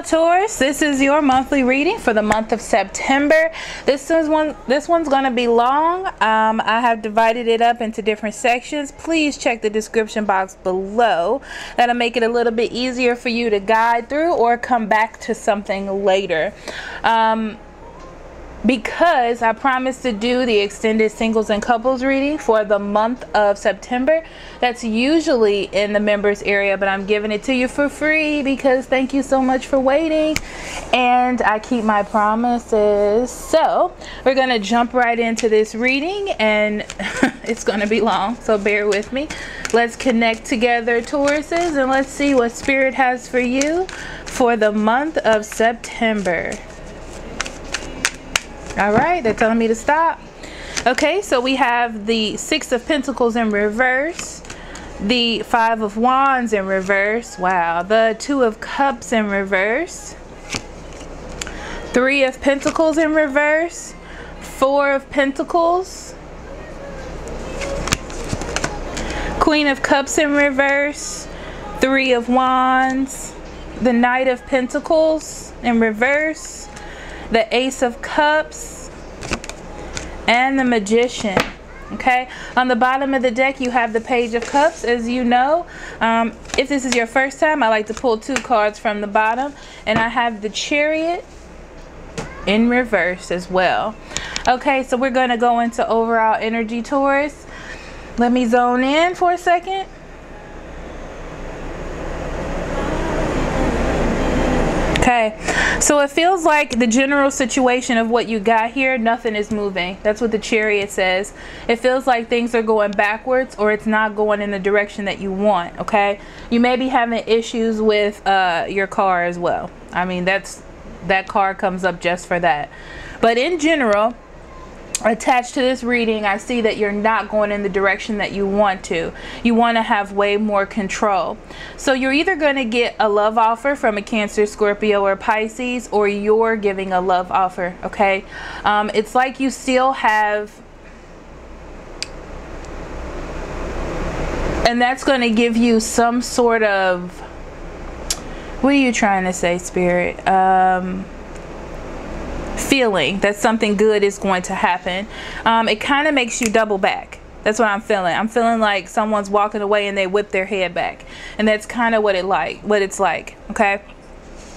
Taurus, this is your monthly reading for the month of September. This one's going to be long. I have divided it up into different sections. Please check the description box below. That'll make it a little bit easier for you to guide through or come back to something later. Because I promised to do the extended singles and couples reading for the month of September. That's usually in the members area, but I'm giving it to you for free because thank you so much for waiting, and I keep my promises. So we're gonna jump right into this reading, and it's gonna be long, so bear with me. Let's connect together, Tauruses, and let's see what Spirit has for you for the month of September. All right, they're telling me to stop. Okay, so we have the Six of Pentacles in reverse, the Five of Wands in reverse, wow, the Two of Cups in reverse, Three of Pentacles in reverse, Four of Pentacles, Queen of Cups in reverse, Three of Wands, the Knight of Pentacles in reverse, the Ace of Cups, and the Magician. Okay, on the bottom of the deck you have the Page of Cups. As you know, if this is your first time, I like to pull two cards from the bottom, and I have the Chariot in reverse as well. Okay, so we're going to go into overall energy, Taurus. Let me zone in for a second. Okay, so it feels like the general situation of what you got here, nothing is moving. That's what the Chariot says. It feels like things are going backwards, or it's not going in the direction that you want. Okay, you may be having issues with your car as well. I mean, that car comes up just for that. But in general, attached to this reading, I see that you're not going in the direction that you want to. You want to have way more control. So you're either going to get a love offer from a Cancer, Scorpio, or Pisces, or you're giving a love offer. Okay, it's like you still have, and that's going to give you some sort of, what are you trying to say, Spirit? Feeling that something good is going to happen. It kind of makes you double back. That's what I'm feeling. I'm feeling like someone's walking away and they whip their head back, and that's kind of what it's like. Okay,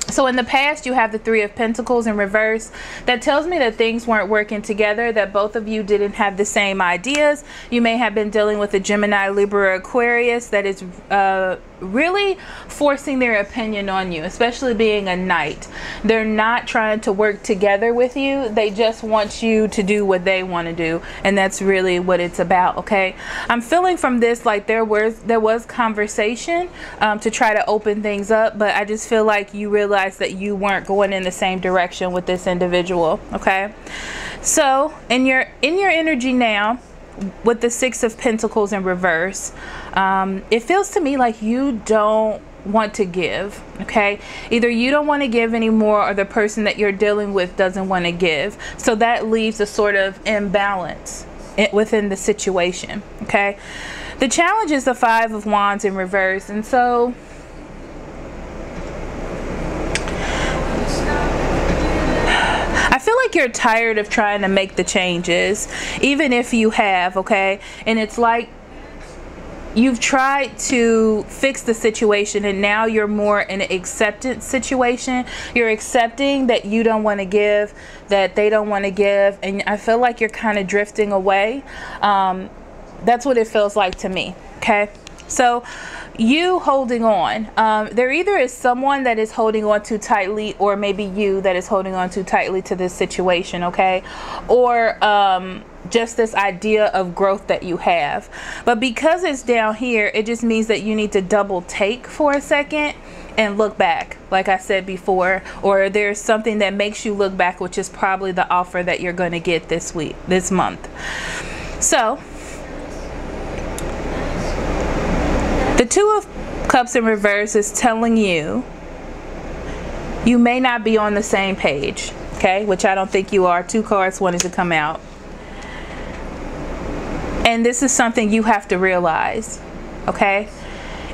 so in the past you have the Three of Pentacles in reverse. That tells me that things weren't working together, that both of you didn't have the same ideas. You may have been dealing with a Gemini, Libra, Aquarius that is really forcing their opinion on you, especially being a Knight. They're not trying to work together with you. They just want you to do what they want to do, and that's really what it's about. Okay, I'm feeling from this like there was conversation to try to open things up, but I just feel like you realized that you weren't going in the same direction with this individual. Okay, so in your energy now, with the Six of Pentacles in reverse, it feels to me like you don't want to give. Okay, either you don't want to give anymore, or the person that you're dealing with doesn't want to give. So that leaves a sort of imbalance within the situation. Okay, the challenge is the Five of Wands in reverse, and so I feel like you're tired of trying to make the changes, even if you have. Okay, and it's like you've tried to fix the situation, and now you're more in an acceptance situation. You're accepting that you don't want to give, that they don't want to give, and I feel like you're kind of drifting away. That's what it feels like to me. Okay, so you holding on, there either is someone that is holding on too tightly, or maybe you that is holding on too tightly to this situation. Okay, or just this idea of growth that you have. But because it's down here, it just means that you need to double take for a second and look back, like I said before, or there's something that makes you look back, which is probably the offer that you're going to get this month. So the Two of Cups in reverse is telling you you may not be on the same page. Okay, which I don't think you are. Two cards wanted to come out. And this is something you have to realize. Okay,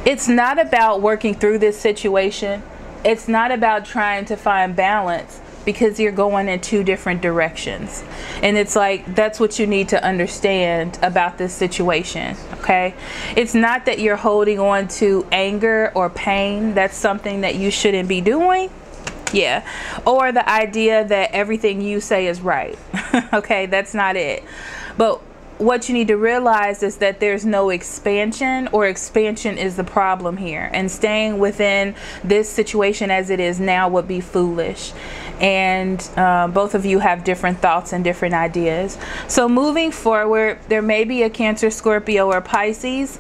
it's not about working through this situation. it's not about trying to find balance, because you're going in two different directions. And it's like, that's what you need to understand about this situation, okay? It's not that you're holding on to anger or pain. That's something that you shouldn't be doing. Yeah. Or the idea that everything you say is right. Okay, that's not it. But what you need to realize is that there's no expansion, or expansion is the problem here. And staying within this situation as it is now would be foolish. And both of you have different thoughts and different ideas. So moving forward, there may be a Cancer, Scorpio, or Pisces.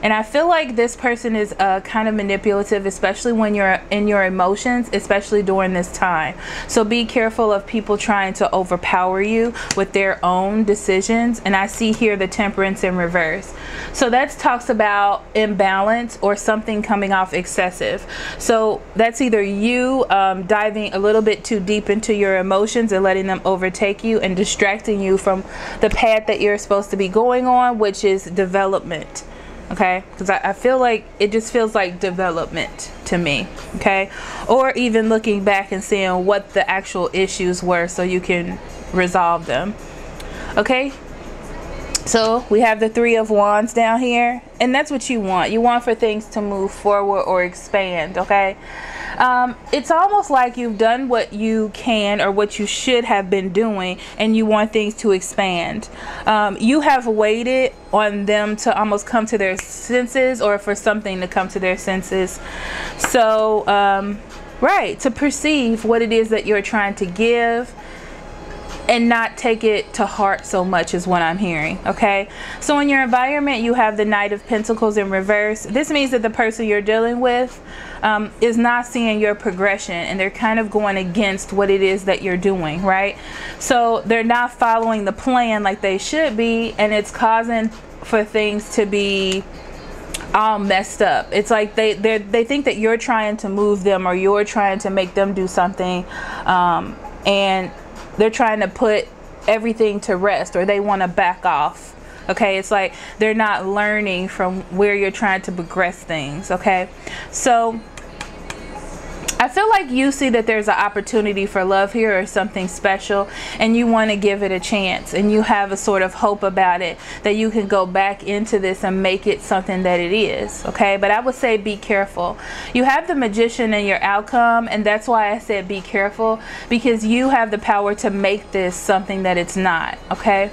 And I feel like this person is kind of manipulative, especially when you're in your emotions, especially during this time. So be careful of people trying to overpower you with their own decisions. And I see here the Temperance in reverse. So that talks about imbalance or something coming off excessive. So that's either you diving a little bit too deep into your emotions and letting them overtake you and distracting you from the path that you're supposed to be going on, which is development. Okay, because I feel like it just feels like development to me. Okay, or even looking back and seeing what the actual issues were so you can resolve them. Okay, so we have the Three of Wands down here, and that's what you want. You want for things to move forward or expand. Okay, it's almost like you've done what you can or what you should have been doing, and you want things to expand. You have waited on them to almost come to their senses, or for something to come to their senses. So right, to perceive what it is that you're trying to give and not take it to heart so much is what I'm hearing. Okay, so in your environment you have the Knight of Pentacles in reverse. This means that the person you're dealing with is not seeing your progression, and they're kind of going against what it is that you're doing, right? So they're not following the plan like they should be, and it's causing for things to be all messed up. It's like they think that you're trying to move them, or you're trying to make them do something, and they're trying to put everything to rest, or they want to back off. Okay, it's like they're not learning from where you're trying to progress things. Okay, so I feel like you see that there's an opportunity for love here, or something special, and you want to give it a chance, and you have a sort of hope about it, that you can go back into this and make it something that it is. Okay, but I would say be careful. You have the Magician in your outcome, and that's why I said be careful, because you have the power to make this something that it's not. Okay,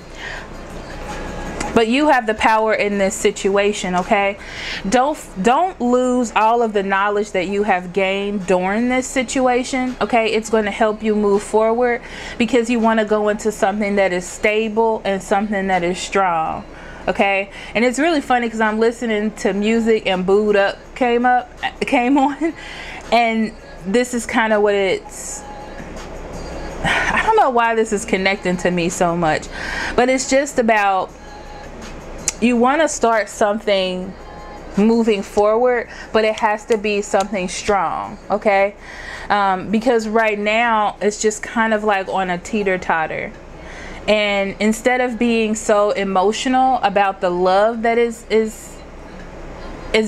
but you have the power in this situation. Okay, don't lose all of the knowledge that you have gained during this situation. Okay, it's going to help you move forward, because you want to go into something that is stable and something that is strong. Okay, and it's really funny because I'm listening to music and Booed Up came on, and this is kind of what it's, I don't know why this is connecting to me so much, but it's just about, you want to start something moving forward, but it has to be something strong. Okay, because right now it's just kind of like on a teeter-totter, and instead of being so emotional about the love that is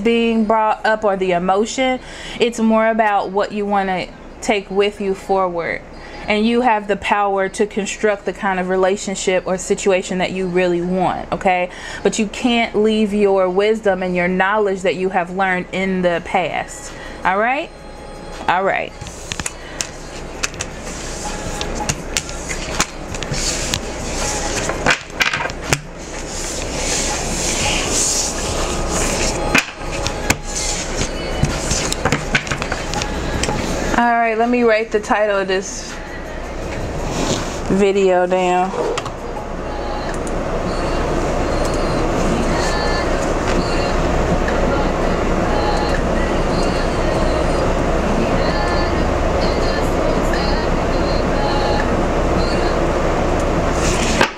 being brought up, or the emotion, it's more about what you want to take with you forward. And you have the power to construct the kind of relationship or situation that you really want. Okay, but you can't leave your wisdom and your knowledge that you have learned in the past. All right, all right. All right, let me write the title of this video down.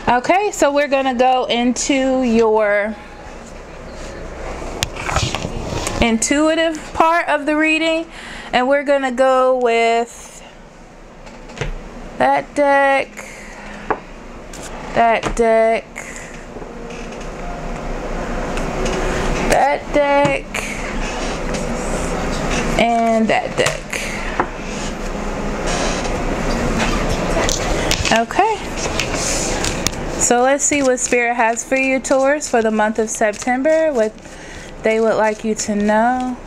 Okay, so we're gonna go into your intuitive part of the reading, and we're gonna go with that deck, that deck, that deck, and that deck. Okay. So let's see what Spirit has for you, Taurus, for the month of September. What they would like you to know.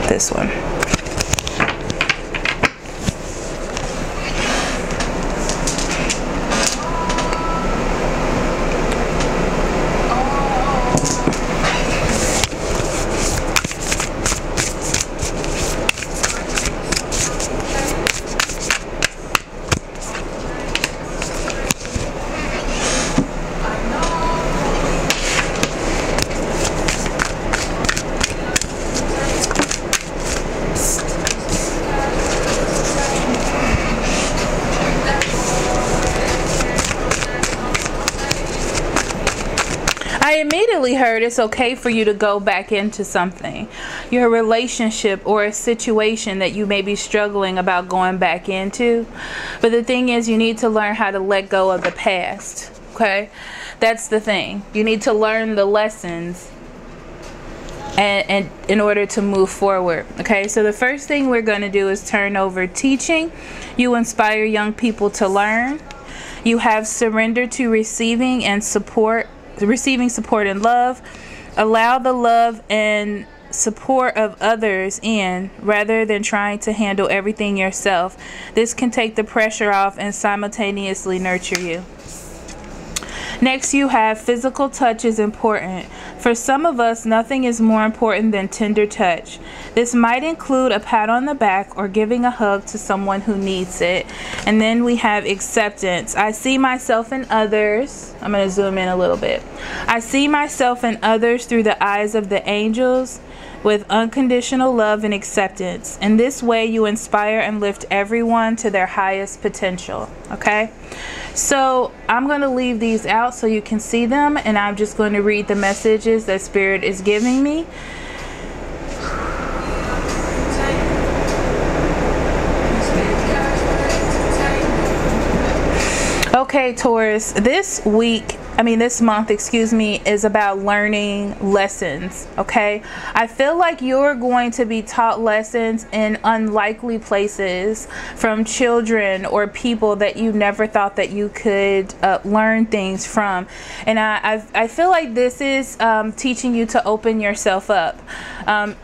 This one. I immediately heard it's okay for you to go back into something, your relationship or a situation that you may be struggling about going back into. But the thing is, you need to learn how to let go of the past. Okay, that's the thing. You need to learn the lessons and in order to move forward. Okay, so the first thing we're going to do is turn over teaching. You inspire young people to learn. You have surrender to receiving support and love. Allow the love and support of others in rather than trying to handle everything yourself. This can take the pressure off and simultaneously nurture you. Next, you have physical touch is important. For some of us, nothing is more important than tender touch. This might include a pat on the back or giving a hug to someone who needs it. And then we have acceptance. I see myself in others. I'm going to zoom in a little bit. I see myself in others through the eyes of the angels with unconditional love and acceptance. In this way, you inspire and lift everyone to their highest potential. Okay? So I'm going to leave these out so you can see them, and I'm just going to read the messages that Spirit is giving me. Okay, Taurus, this month, is about learning lessons, okay? I feel like you're going to be taught lessons in unlikely places from children or people that you never thought that you could learn things from. And I feel like this is teaching you to open yourself up.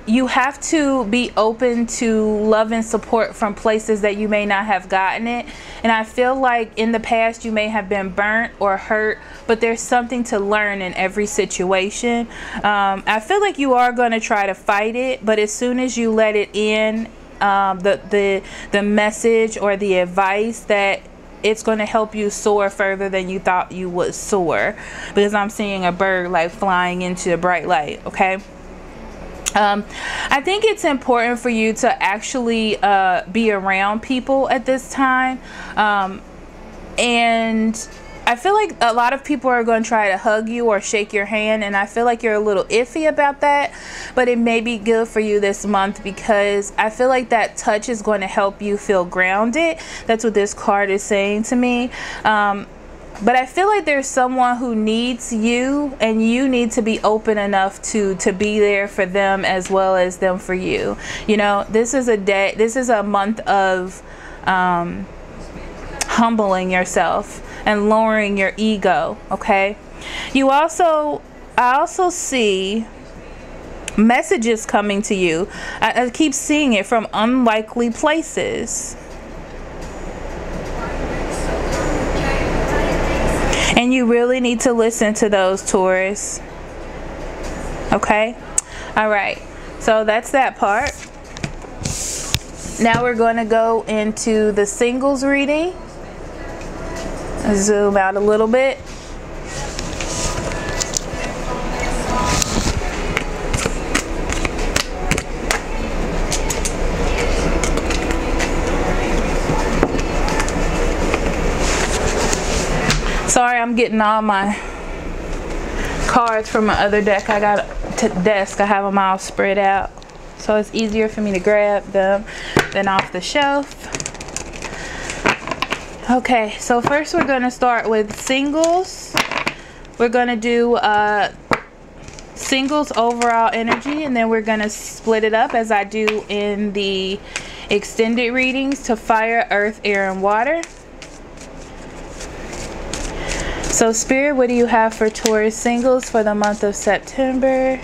You have to be open to love and support from places that you may not have gotten it. And I feel like in the past you may have been burnt or hurt, but there's something to learn in every situation. I feel like you are going to try to fight it, but as soon as you let it in, the message or the advice, that it's going to help you soar further than you thought you would soar, because I'm seeing a bird like flying into a bright light. Okay. I think it's important for you to actually be around people at this time, and I feel like a lot of people are going to try to hug you or shake your hand, and I feel like you're a little iffy about that, but it may be good for you this month because I feel like that touch is going to help you feel grounded. That's what this card is saying to me. But I feel like there's someone who needs you, and you need to be open enough to be there for them as well as them for you. You know, this is a month of humbling yourself and lowering your ego. Okay. I also see messages coming to you. I keep seeing it from unlikely places. And you really need to listen to those, Taurus. Okay? All right. So that's that part. Now we're going to go into the singles reading. Zoom out a little bit. Sorry, I'm getting all my cards from my other deck. I got a desk. I have them all spread out, so it's easier for me to grab them than off the shelf. Okay, so first we're going to start with singles. We're going to do singles overall energy, and then we're going to split it up as I do in the extended readings to fire, earth, air, and water. So Spirit, what do you have for Taurus singles for the month of September?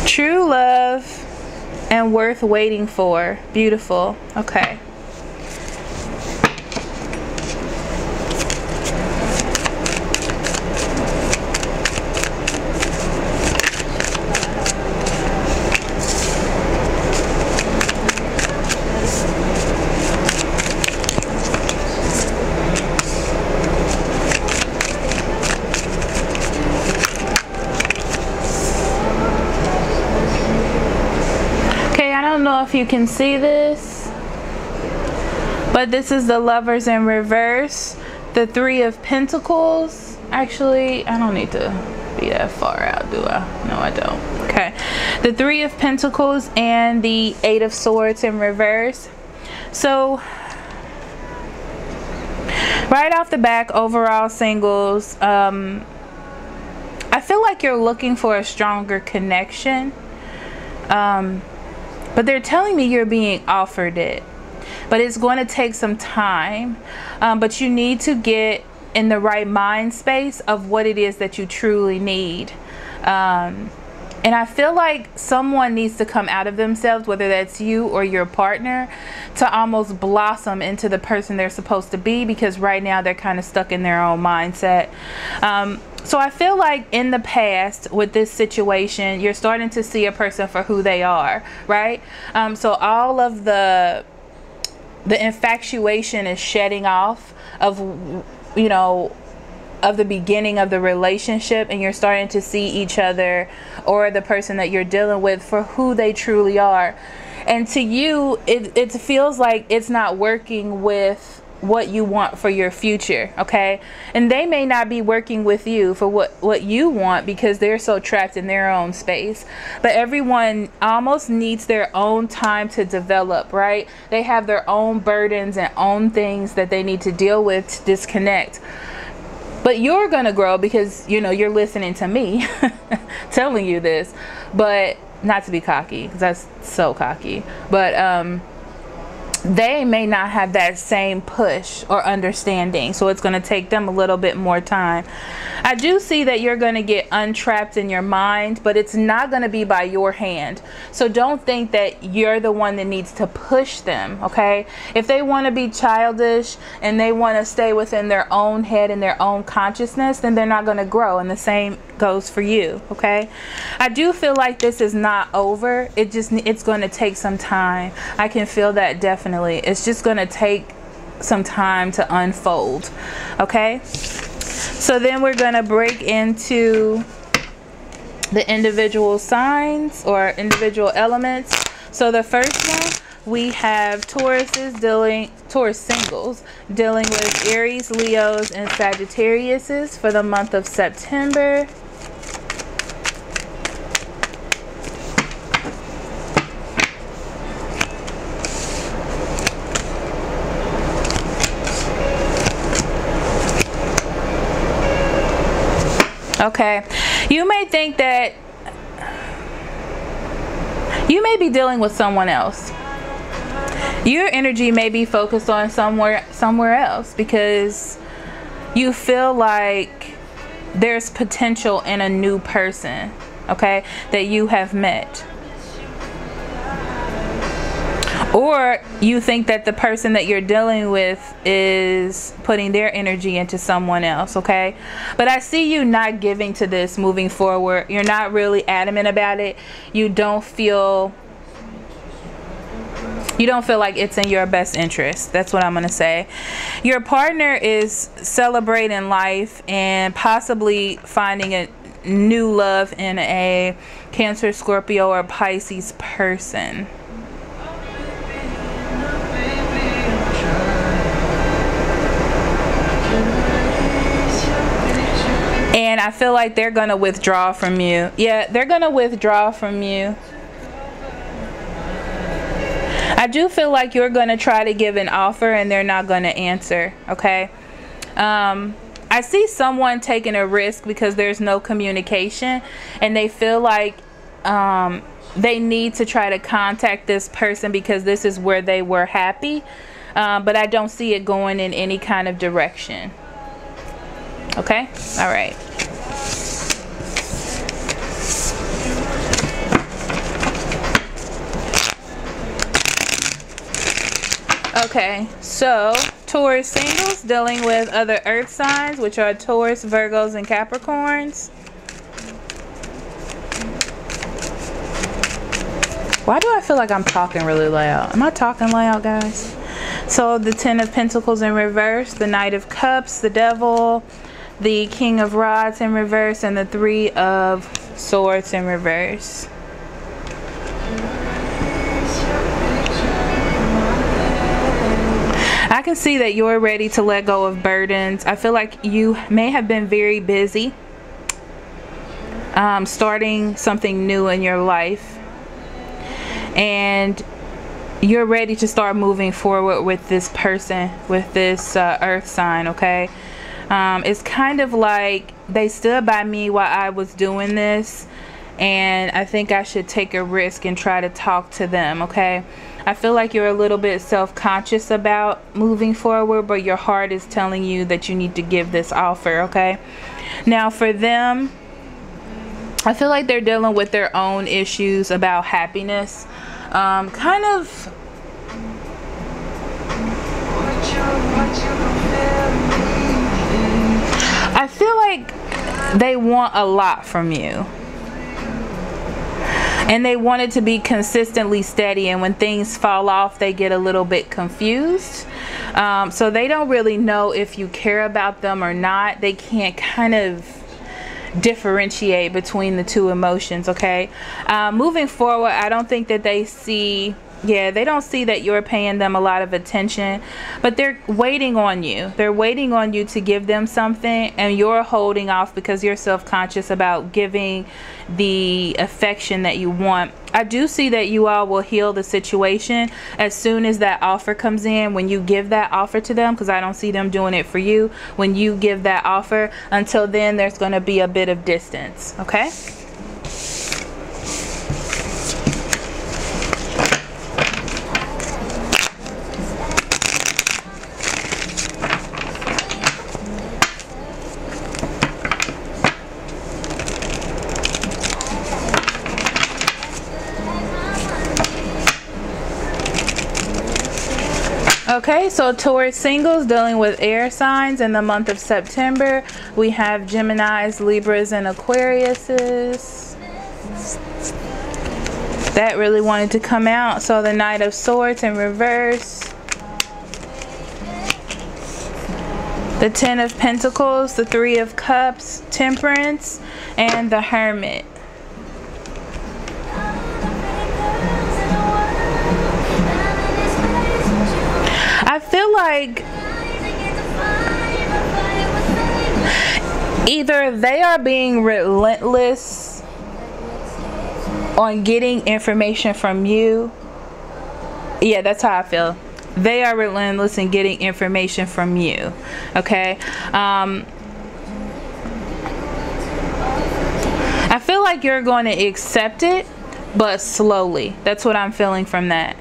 True love and worth waiting for. Beautiful. Okay. If you can see this, but this is the Lovers in reverse, the Three of Pentacles. Actually, I don't need to be that far out, do I? No, I don't. Okay, the Three of Pentacles and the Eight of Swords in reverse. So right off the back, overall singles, I feel like you're looking for a stronger connection. But they're telling me you're being offered it. But it's going to take some time. But you need to get in the right mind space of what it is that you truly need. And I feel like someone needs to come out of themselves, whether that's you or your partner, to almost blossom into the person they're supposed to be, because right now they're kind of stuck in their own mindset. So I feel like in the past with this situation, you're starting to see a person for who they are, right? So all of the infatuation is shedding off of, you know, of the beginning of the relationship, and you're starting to see each other or the person that you're dealing with for who they truly are. And to you, it feels like it's not working with what you want for your future, okay? And they may not be working with you for what you want, because they're so trapped in their own space. But everyone almost needs their own time to develop, right? They have their own burdens and own things that they need to deal with to disconnect. But you're gonna grow because, you know, you're listening to me telling you this. But not to be cocky, because that's so cocky, but they may not have that same push or understanding, so it's going to take them a little bit more time. I do see that you're going to get untrapped in your mind, but it's not going to be by your hand. So don't think that you're the one that needs to push them, okay? If they want to be childish and they want to stay within their own head and their own consciousness, then they're not going to grow, and the same goes for you, okay? I do feel like this is not over. It's going to take some time. I can feel that definitely. It's just going to take some time to unfold, okay? So then we're going to break into the individual signs or individual elements. So the first one, we have Taurus singles dealing with Aries, Leos, and Sagittariuses for the month of September. Okay, you may think that you may be dealing with someone else. Your energy may be focused on somewhere else, because you feel like there's potential in a new person, okay, that you have met. Or you think that the person that you're dealing with is putting their energy into someone else, okay? But I see you not giving to this moving forward. You're not really adamant about it. You don't feel like it's in your best interest. That's what I'm going to say. Your partner is celebrating life and possibly finding a new love in a Cancer, Scorpio, or Pisces person. And I feel like they're going to withdraw from you. Yeah, they're going to withdraw from you. I do feel like you're going to try to give an offer and they're not going to answer, okay? I I see someone taking a risk because there's no communication, and they feel like they need to try to contact this person because this is where they were happy, but I don't see it going in any kind of direction. Okay, all right. Okay, so Taurus singles dealing with other earth signs, which are Taurus, Virgos, and Capricorns. Why do I feel like I'm talking really loud? Am I talking loud, guys? So the Ten of Pentacles in reverse, the Knight of Cups, the Devil, the King of Rods in reverse, and the Three of Swords in reverse. I can see that you're ready to let go of burdens. I feel like you may have been very busy starting something new in your life, and you're ready to start moving forward with this person, with this earth sign. Okay, it's kind of like they stood by me while I was doing this, and I think I should take a risk and try to talk to them. Okay, I feel like you're a little bit self-conscious about moving forward, but your heart is telling you that you need to give this offer. Okay, now for them, I feel like they're dealing with their own issues about happiness. Kind of I feel like they want a lot from you, and they want it to be consistently steady, and when things fall off they get a little bit confused. So they don't really know if you care about them or not. They can't kind of differentiate between the two emotions. Okay, moving forward, I don't think that they see, they don't see that you're paying them a lot of attention, but they're waiting on you. They're waiting on you to give them something, and you're holding off because you're self-conscious about giving the affection that you want. I do see that you all will heal the situation as soon as that offer comes in. When you give that offer to them, because I don't see them doing it for you, when you give that offer, until then there's going to be a bit of distance. Okay, okay, so Taurus singles dealing with air signs in the month of September. We have Geminis, Libras, and Aquariuses. That really wanted to come out. So the Knight of Swords in reverse, the Ten of Pentacles, the Three of Cups, Temperance, and the Hermit. I feel like either they are being relentless on getting information from you. Yeah, that's how I feel. They are relentless in getting information from you. Okay, I feel like you're going to accept it, but slowly. That's what I'm feeling from that.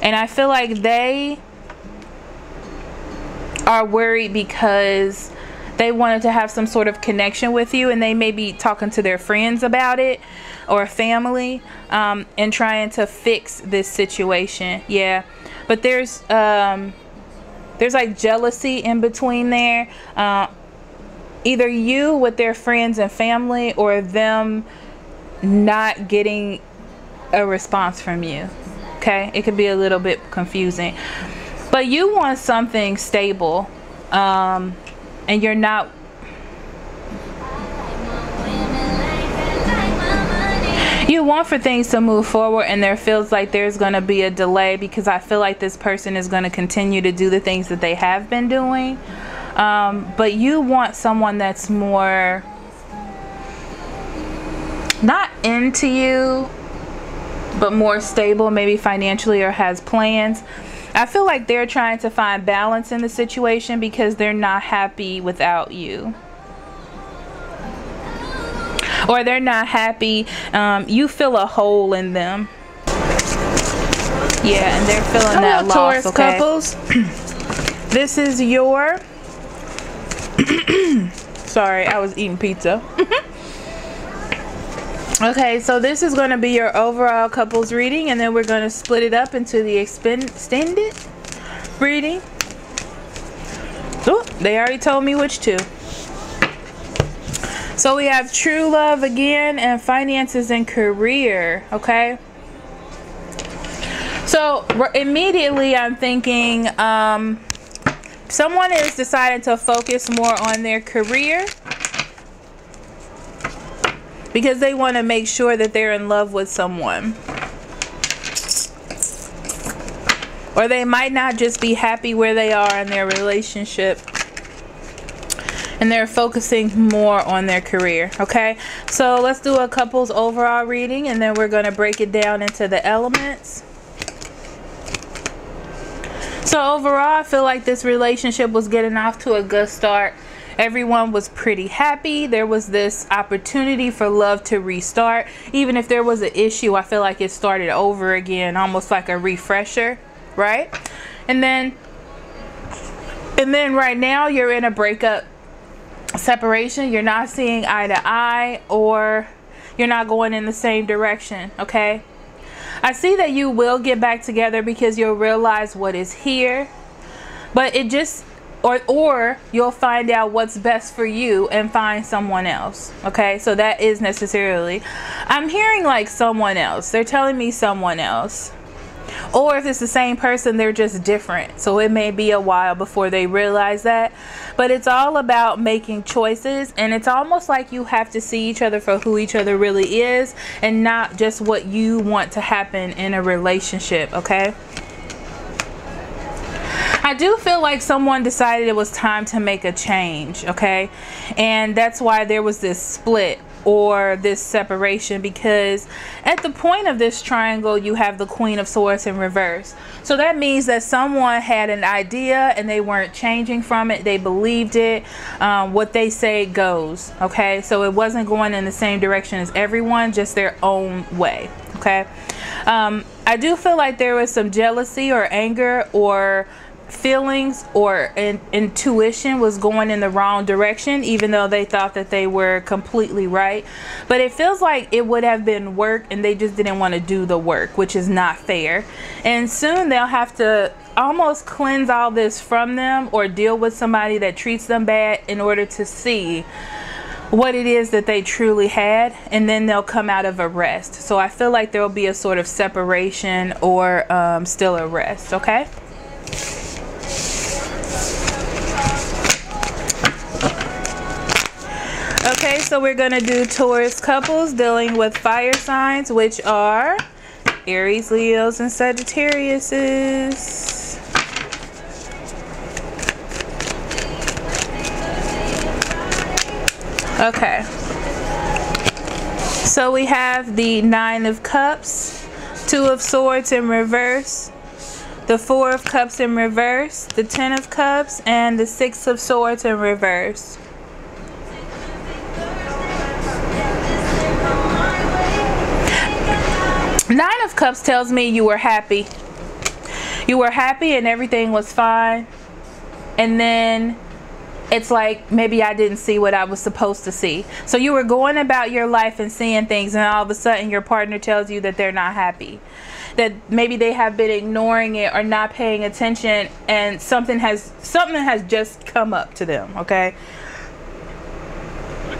And I feel like they are worried because they wanted to have some sort of connection with you, and they may be talking to their friends about it or family, and trying to fix this situation. Yeah, but there's like jealousy in between there. Either you with their friends and family, or them not getting a response from you. Okay, it could be a little bit confusing. But you want something stable, and you're not. You want for things to move forward, and there feels like there's going to be a delay, because I feel like this person is going to continue to do the things that they have been doing. But you want someone that's more not into you, but more stable, maybe financially, or has plans. I feel like they're trying to find balance in the situation because they're not happy without you. Or they're not happy. You feel a hole in them. Yeah, and they're feeling that loss, Taurus okay? couples. This is your... Sorry, I was eating pizza. Okay, so this is going to be your overall couples reading, and then we're going to split it up into the extended reading. Oh, they already told me which two. So we have true love again, and finances and career, okay? So immediately I'm thinking someone is deciding to focus more on their career because they want to make sure that they're in love with someone. Or they might not just be happy where they are in their relationship, and they're focusing more on their career, okay? So let's do a couple's overall reading, and then we're going to break it down into the elements. So overall, I feel like this relationship was getting off to a good start. Everyone was pretty happy. There was this opportunity for love to restart. Even if there was an issue, I feel like it started over again, almost like a refresher, right? And then right now you're in a breakup separation. You're not seeing eye to eye, or you're not going in the same direction, okay? I see that you will get back together because you'll realize what is here, but it just, or you'll find out what's best for you and find someone else, okay? So that is necessarily, I'm hearing like someone else. They're telling me someone else. Or if it's the same person, they're just different. So it may be a while before they realize that. But it's all about making choices. And it's almost like you have to see each other for who each other really is, and not just what you want to happen in a relationship, okay? I do feel like someone decided it was time to make a change, okay? And that's why there was this split or this separation, because at the point of this triangle you have the Queen of Swords in reverse. So that means that someone had an idea and they weren't changing from it. They believed it. What they say goes, okay? So it wasn't going in the same direction as everyone, just their own way, okay? I do feel like there was some jealousy or anger or feelings or intuition was going in the wrong direction, even though they thought that they were completely right. But it feels like it would have been work and they just didn't want to do the work, which is not fair. And soon they'll have to almost cleanse all this from them, or deal with somebody that treats them bad, in order to see what it is that they truly had, and then they'll come out of a rest. So I feel like there will be a sort of separation or still a rest, okay? Okay, so we're going to do Taurus couples dealing with fire signs, which are Aries, Leos, and Sagittariuses. Okay. So we have the Nine of Cups, Two of Swords in reverse, the Four of Cups in reverse, the Ten of Cups, and the Six of Swords in reverse. Nine of Cups tells me you were happy. You were happy and everything was fine. And then it's like, maybe I didn't see what I was supposed to see. So you were going about your life and seeing things, and all of a sudden your partner tells you that they're not happy. That maybe they have been ignoring it or not paying attention, and something has just come up to them, okay?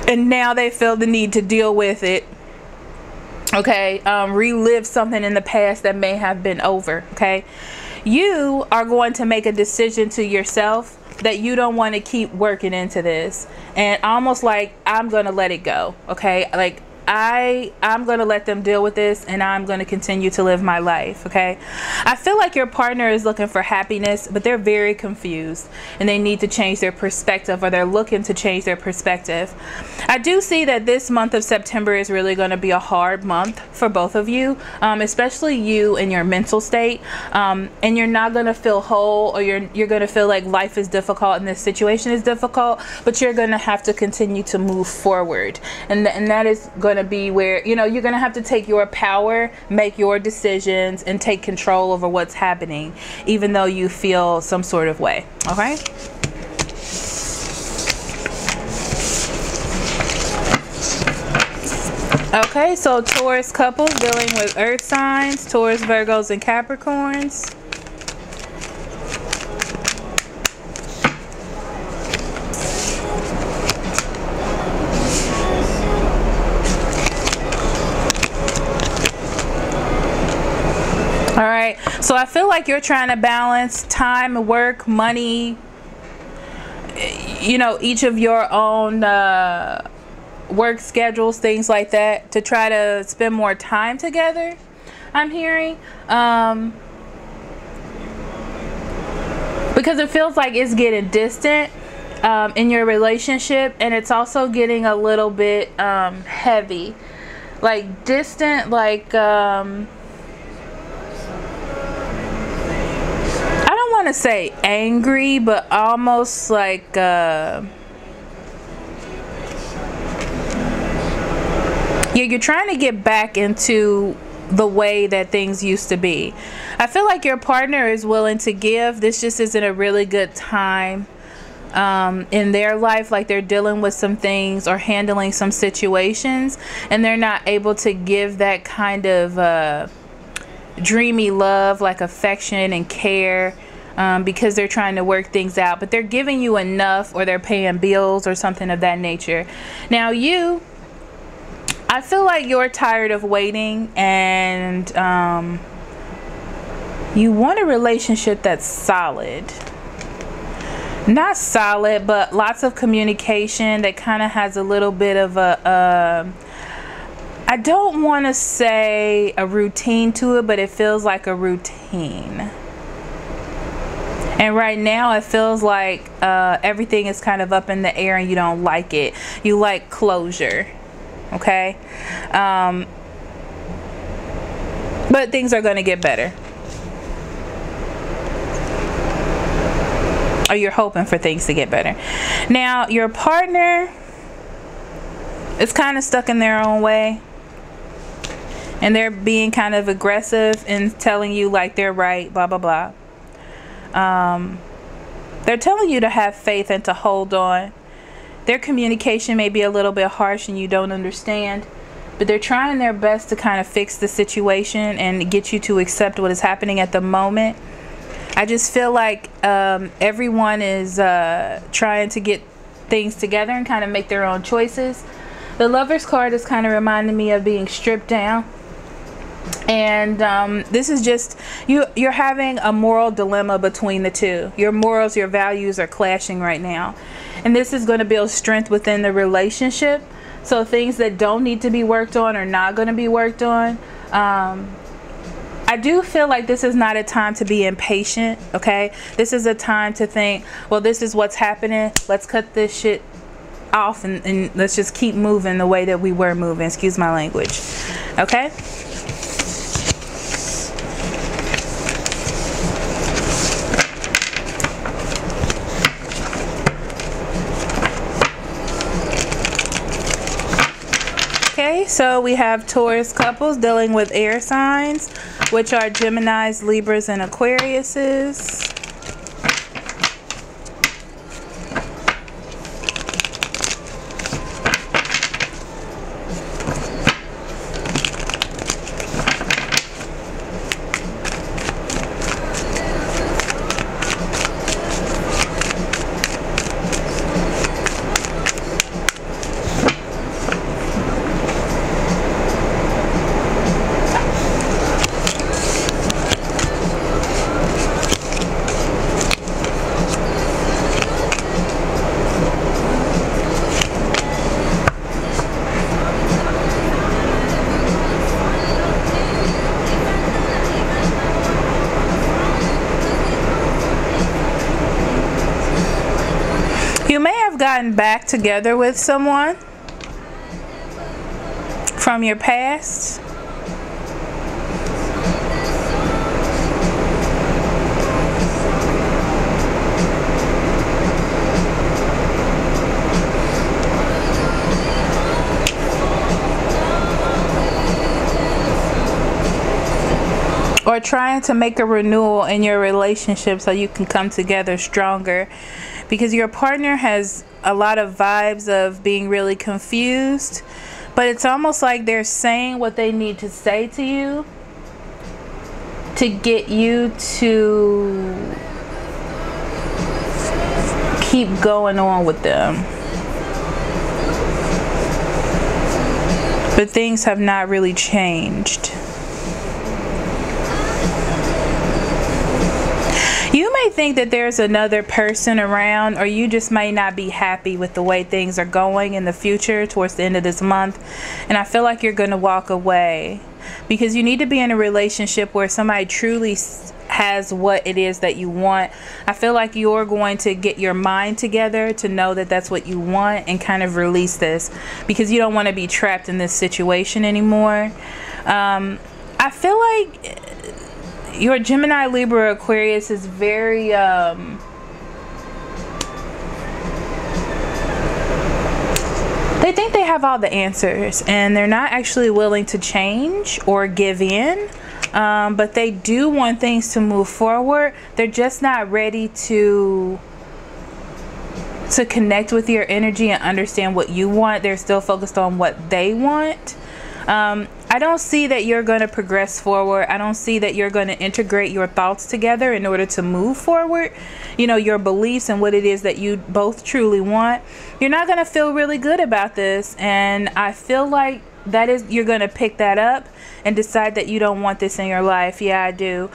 And now they feel the need to deal with it. Okay, relive something in the past that may have been over, okay? You are going to make a decision to yourself that you don't want to keep working into this, and almost like, I'm going to let it go, okay? Like, I'm going to let them deal with this, and I'm going to continue to live my life. Okay. I feel like your partner is looking for happiness, but they're very confused and they need to change their perspective, or they're looking to change their perspective. I do see that this month of September is really going to be a hard month for both of you, especially you in your mental state, and you're not going to feel whole, or you're going to feel like life is difficult and this situation is difficult, but you're going to have to continue to move forward, and that is going to be where, you know, you're going to have to take your power, make your decisions, and take control over what's happening, even though you feel some sort of way. Okay. Okay, so Taurus couples dealing with earth signs, Taurus, Virgos, and Capricorns. All right, so I feel like you're trying to balance time, work, money, you know, each of your own work schedules, things like that, to try to spend more time together, I'm hearing. Because it feels like it's getting distant in your relationship, and it's also getting a little bit heavy. Like distant, like I don't want to say angry, but almost like yeah, you're trying to get back into the way that things used to be. I feel like your partner is willing to give. This just isn't a really good time in their life. Like they're dealing with some things or handling some situations, and they're not able to give that kind of dreamy love, like affection and care, because they're trying to work things out. But they're giving you enough, or they're paying bills or something of that nature. Now I feel like you're tired of waiting, and you want a relationship that's solid. Not solid, but lots of communication that kind of has a little bit of a, I don't want to say a routine to it, but it feels like a routine. And right now it feels like everything is kind of up in the air and you don't like it. You like closure. Okay, but things are going to get better, or you're hoping for things to get better. Now your partner is kind of stuck in their own way, and they're being kind of aggressive and telling you like they're right, blah blah blah. They're telling you to have faith and to hold on. Their communication may be a little bit harsh and you don't understand, but they're trying their best to kind of fix the situation and get you to accept what is happening at the moment. I just feel like everyone is trying to get things together and kind of make their own choices. The Lover's card is kind of reminding me of being stripped down. And this is just you're having a moral dilemma between the two. Your morals, your values are clashing right now, and this is going to build strength within the relationship. So things that don't need to be worked on are not going to be worked on. I do feel like this is not a time to be impatient. Okay, this is a time to think, well, this is what's happening, let's cut this shit off and let's just keep moving the way that we were moving. Excuse my language. Okay. Okay, so we have Taurus couples dealing with air signs, which are Geminis, Libras, and Aquariuses. gotten back together with someone from your past. Or trying to make a renewal in your relationship so you can come together stronger, because your partner has a lot of vibes of being really confused, but it's almost like they're saying what they need to say to you to get you to keep going on with them. But things have not really changed. You may think that there's another person around, or you just may not be happy with the way things are going in the future towards the end of this month. And I feel like you're going to walk away, because you need to be in a relationship where somebody truly has what it is that you want. I feel like you're going to get your mind together to know that that's what you want and kind of release this, because you don't want to be trapped in this situation anymore. I feel like your Gemini, Libra, Aquarius is very they think they have all the answers, and they're not actually willing to change or give in, but they do want things to move forward. They're just not ready to connect with your energy and understand what you want. They're still focused on what they want. I don't see that you're going to progress forward. I don't see that you're going to integrate your thoughts together in order to move forward. You know, your beliefs and what it is that you both truly want. You're not going to feel really good about this. And I feel like you're going to pick that up and decide that you don't want this in your life. Yeah, I do.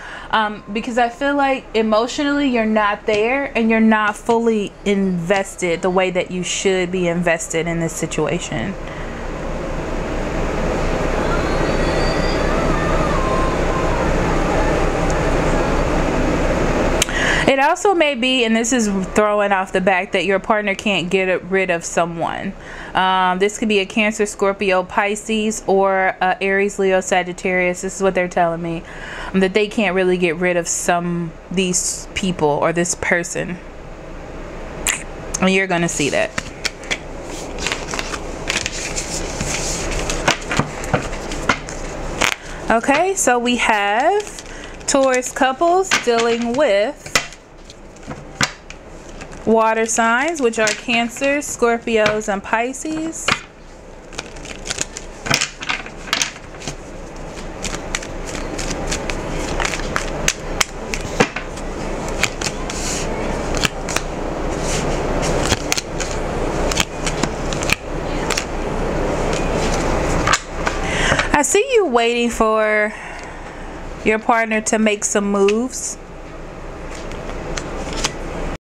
Because I feel like emotionally you're not there, and you're not fully invested the way that you should be invested in this situation. It also may be, and this is throwing off the back, that your partner can't get rid of someone. This could be a Cancer, Scorpio, Pisces, or Aries, Leo, Sagittarius. This is what they're telling me, that they can't really get rid of these people or this person. And you're going to see that. Okay, so we have Taurus couples dealing with water signs, which are Cancer, Scorpios, and Pisces. I see you waiting for your partner to make some moves.